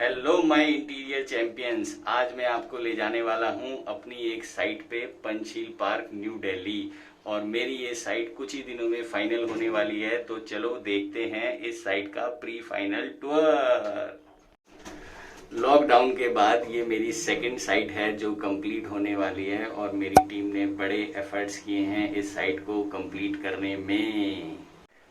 Hello my interior champions. आज मैं आपको ले जाने वाला हूं अपनी एक साइट पे, पंचशील पार्क, न्यू दिल्ली। और मेरी ये साइट कुछ ही दिनों में फाइनल होने वाली है, तो चलो देखते हैं इस साइट का प्री फाइनल टूर। लॉकडाउन के बाद ये मेरी सेकंड साइट है जो कंप्लीट होने वाली है, और मेरी टीम ने बड़े एफर्ट्स किए हैं इस साइट को कंप्लीट करने में।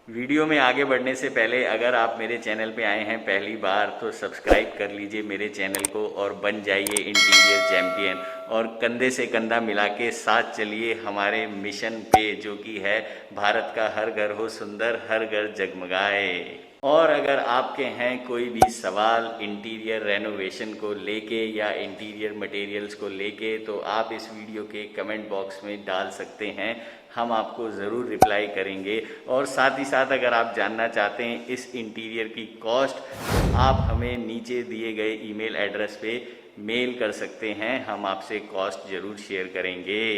वीडियो में आगे बढ़ने से पहले अगर आप मेरे चैनल पे आए हैं पहली बार तो सब्सक्राइब कर लीजिए मेरे चैनल को और बन जाइए इंटीरियर चैंपियन, और कंधे से कंधा मिला के साथ चलिए हमारे मिशन पे, जो कि है भारत का हर घर हो सुंदर, हर घर जगमगाए। और अगर आपके हैं कोई भी सवाल इंटीरियर रेनोवेशन को लेके या इंटीरियर मटेरियल्स को लेके, तो आप इस वीडियो के कमेंट बॉक्स में डाल सकते हैं, हम आपको ज़रूर रिप्लाई करेंगे। और साथ ही साथ अगर आप जानना चाहते हैं इस इंटीरियर की कॉस्ट, तो आप हमें नीचे दिए गए ईमेल एड्रेस पे मेल कर सकते हैं, हम आपसे कॉस्ट ज़रूर शेयर करेंगे।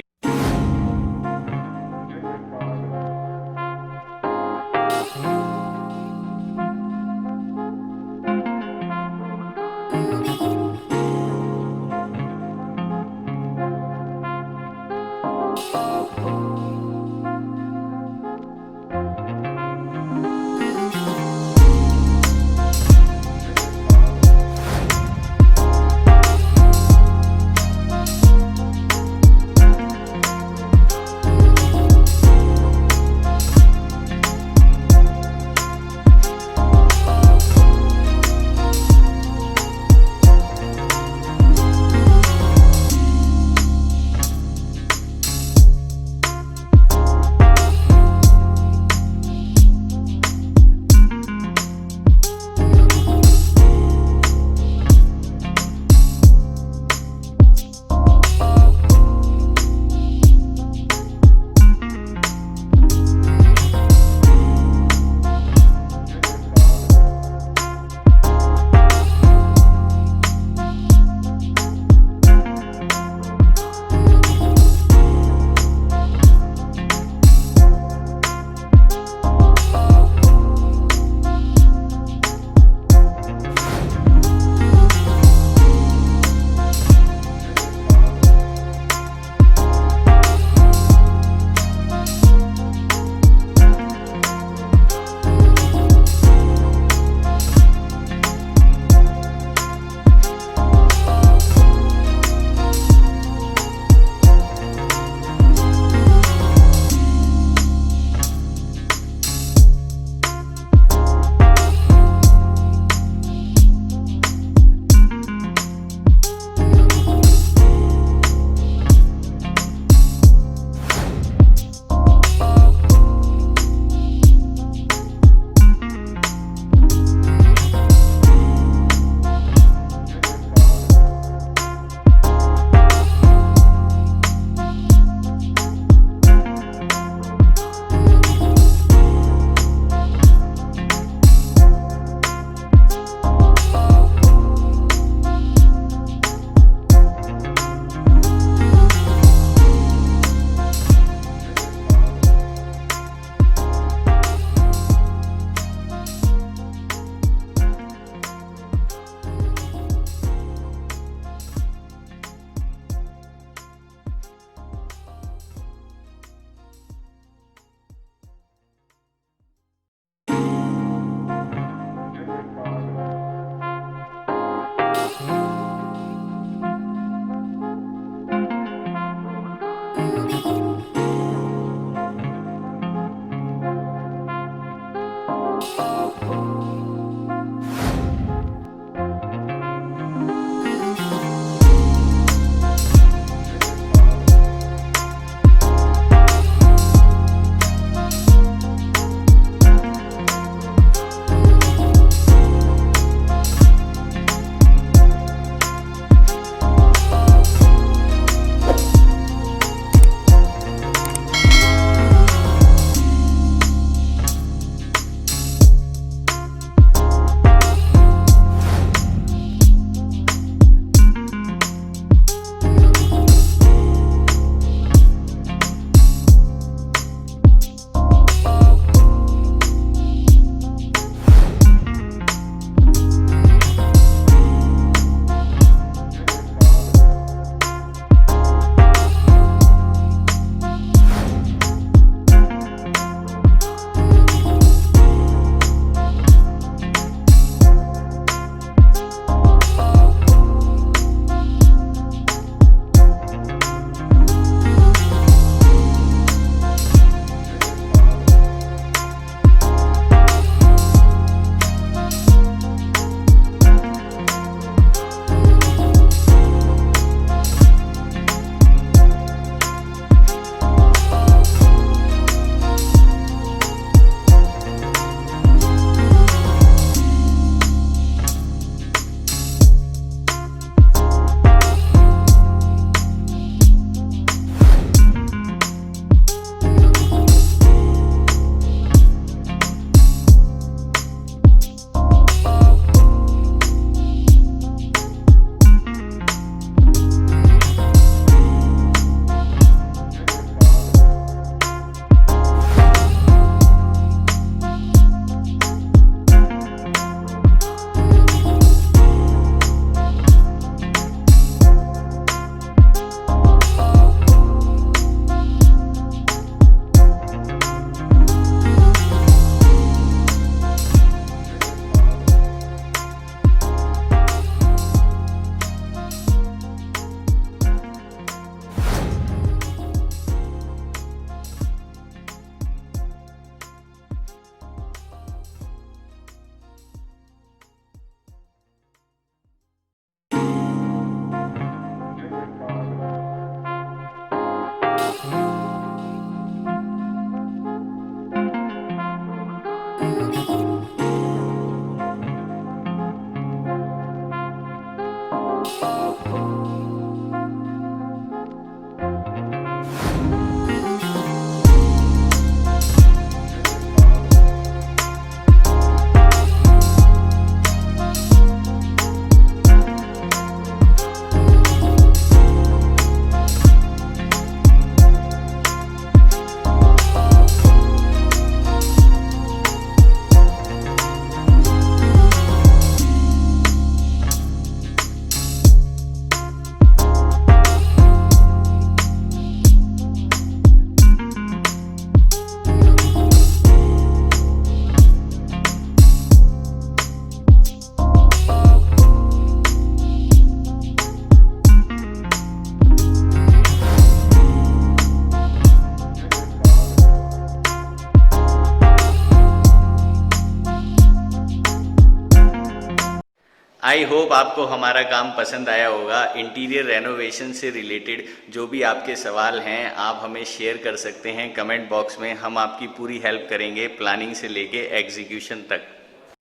आई होप आपको हमारा काम पसंद आया होगा। इंटीरियर रेनोवेशन से रिलेटेड जो भी आपके सवाल हैं आप हमें शेयर कर सकते हैं कमेंट बॉक्स में। हम आपकी पूरी हेल्प करेंगे प्लानिंग से लेके एग्जीक्यूशन तक।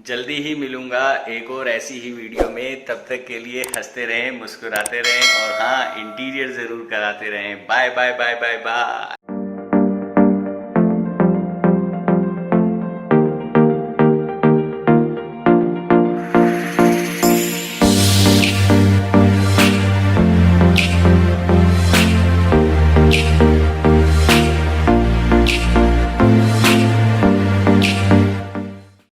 जल्दी ही मिलूंगा एक और ऐसी ही वीडियो में। तब तक के लिए हंसते रहें, मुस्कुराते रहें और हाँ, इंटीरियर ज़रूर कराते रहें। Bye bye bye bye bye.